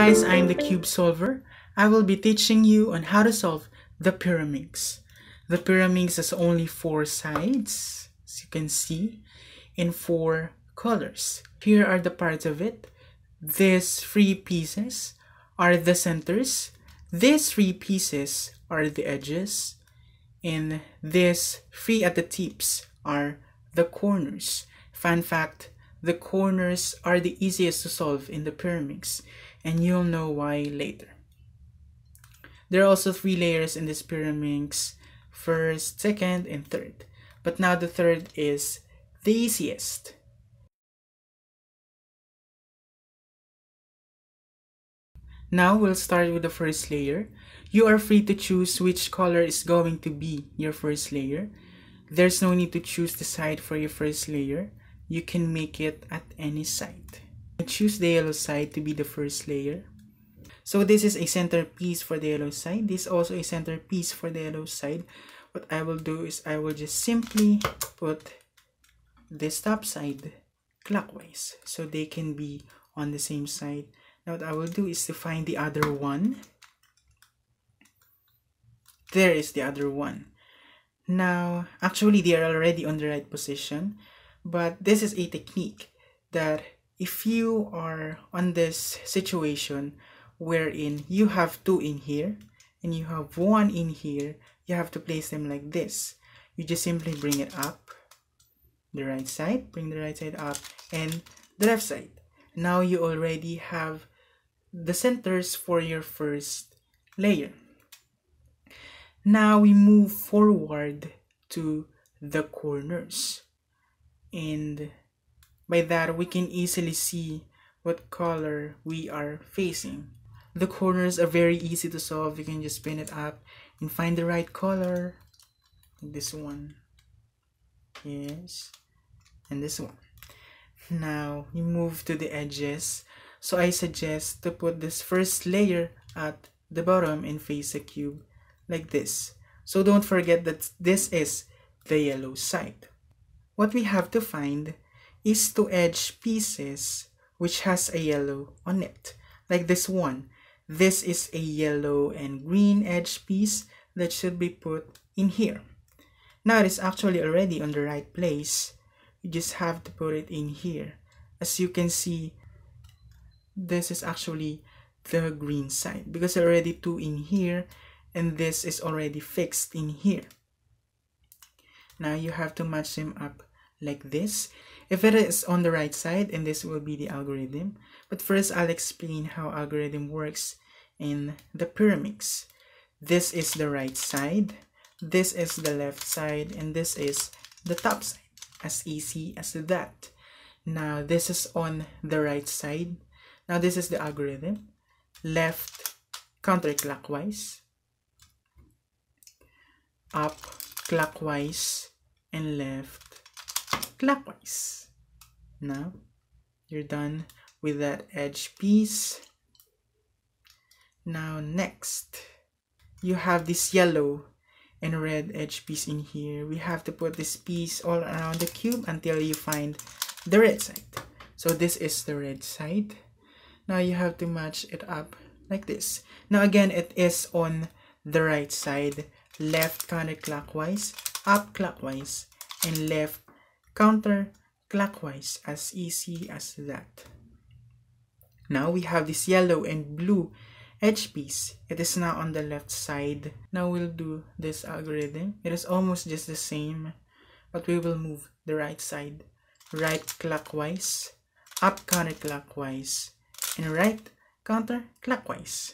guys, I'm the TheCubeSolver. I will be teaching you on how to solve the Pyraminx. The Pyraminx has only 4 sides, as you can see, in 4 colors. Here are the parts of it. These 3 pieces are the centers. These 3 pieces are the edges. And these 3 at the tips are the corners. Fun fact, the corners are the easiest to solve in the Pyraminx, and you'll know why later. There are also 3 layers in this Pyraminx, first, second, and third. But now the third is the easiest. Now we'll start with the first layer. You are free to choose which color is going to be your first layer. There's no need to choose the side for your first layer. You can make it at any side. I choose the yellow side to be the first layer. So this is a centerpiece for the yellow side. This is also a centerpiece for the yellow side. What I will do is I will just simply put this top side clockwise so they can be on the same side. Now what I will do is to find the other one. There is the other one. Now, actually they are already on the right position, but this is a technique that if you are on this situation wherein you have 2 in here and you have 1 in here, you have to place them like this. You just simply bring it up, the right side, bring the right side up, and the left side. Now you already have the centers for your first layer. Now we move forward to the corners, and by that we can easily see what color we are facing. The corners are very easy to solve. You can just pin it up and find the right color. This one, yes, and this one. Now we move to the edges. So I suggest to put this first layer at the bottom and face the cube like this. So don't forget that this is the yellow side. What we have to find is 2 edge pieces which has a yellow on it. Like this one. This is a yellow and green edge piece that should be put in here. Now it is actually already on the right place. You just have to put it in here. As you can see, this is actually the green side because there are already 2 in here and this is already fixed in here. Now you have to match them up like this. If it is on the right side, and this will be the algorithm. But first I'll explain how algorithm works in the Pyraminx. This is the right side, this is the left side, and this is the top side. As easy as that. Now this is on the right side. Now this is the algorithm. Left counterclockwise, up clockwise, and left clockwise. Now you're done with that edge piece. Now next, you have this yellow and red edge piece in here. We have to put this piece all around the cube until you find the red side. So this is the red side. Now you have to match it up like this. Now again, it is on the right side. Left counterclockwise, up clockwise, and left counterclockwise. As easy as that. Now we have this yellow and blue edge piece. It is now on the left side. Now we'll do this algorithm. It is almost just the same, but we will move the right side. Right clockwise, up counterclockwise, and right counterclockwise.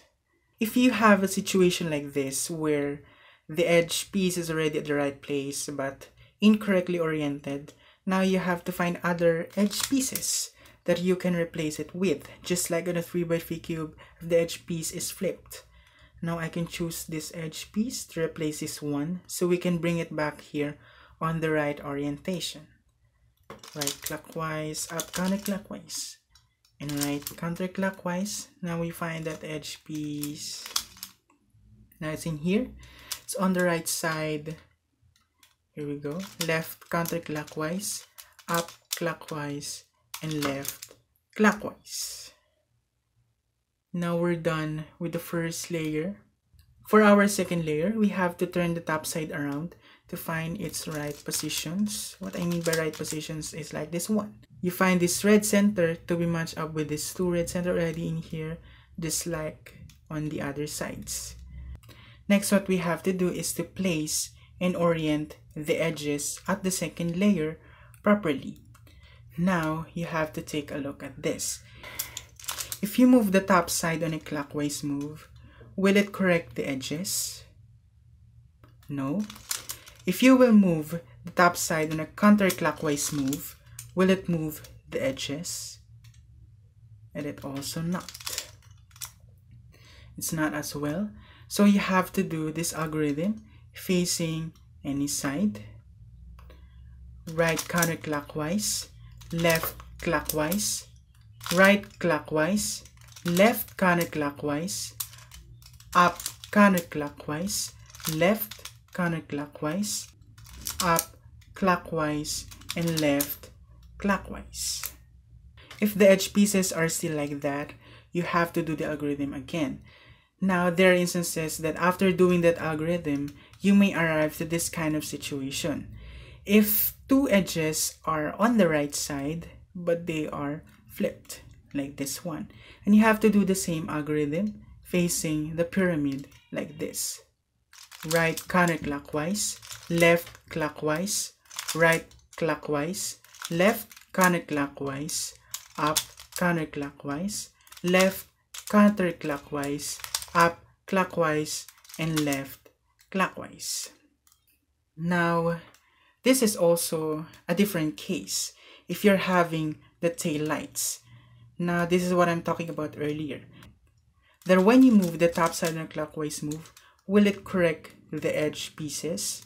If you have a situation like this where the edge piece is already at the right place but incorrectly oriented, now you have to find other edge pieces that you can replace it with, just like on a 3x3 cube if the edge piece is flipped. Now I can choose this edge piece to replace this one so we can bring it back here on the right orientation. Right clockwise, up counterclockwise, and right counterclockwise. Now we find that edge piece. Now it's in here. It's on the right side. Here we go. Left counterclockwise, up clockwise, and left clockwise. Now we're done with the first layer. For our second layer, we have to turn the top side around to find its right positions. What I mean by right positions is like this one. You find this red center to be matched up with this two red center already in here, just like on the other sides. Next, what we have to do is to place and orient the edges at the second layer properly. Now, you have to take a look at this. If you move the top side on a clockwise move, will it correct the edges? No. If you will move the top side on a counterclockwise move, will it move the edges? And it also not. It's not as well. So you have to do this algorithm facing any side. Right counterclockwise, left clockwise, right clockwise, left counterclockwise, up counterclockwise, left counterclockwise, up clockwise, and left clockwise. If the edge pieces are still like that, you have to do the algorithm again. Now, there are instances that after doing that algorithm, you may arrive to this kind of situation. If two edges are on the right side, but they are flipped, like this one, and you have to do the same algorithm facing the pyramid like this. Right counterclockwise, left clockwise, right clockwise, left counterclockwise, up counterclockwise, left counterclockwise, up clockwise, and left clockwise. Now, this is also a different case if you're having the tail lights. Now, this is what I'm talking about earlier. That when you move the top side on a clockwise move, will it correct the edge pieces?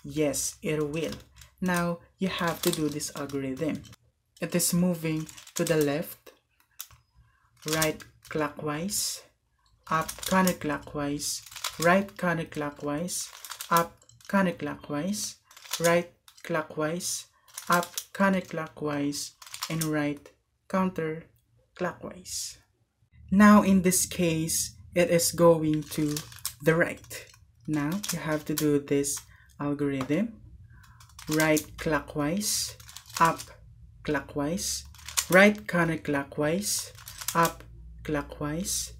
Yes, it will. Now, you have to do this algorithm. It is moving to the left, right clockwise, up counterclockwise, right counterclockwise, up counterclockwise, right clockwise, up counterclockwise, and right counterclockwise. Now in this case, it is going to the right. Now you have to do this algorithm. Right clockwise, up clockwise, right counterclockwise, up clockwise,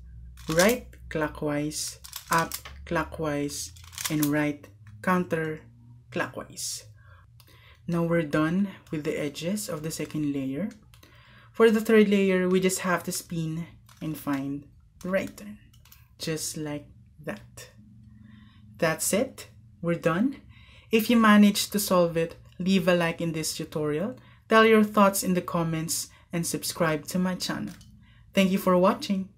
right clockwise, up clockwise, and right counterclockwise. Now we're done with the edges of the second layer. For the third layer, we just have to spin and find the right turn, just like that. That's it. We're done. If you managed to solve it, leave a like in this tutorial, tell your thoughts in the comments, and subscribe to my channel. Thank you for watching.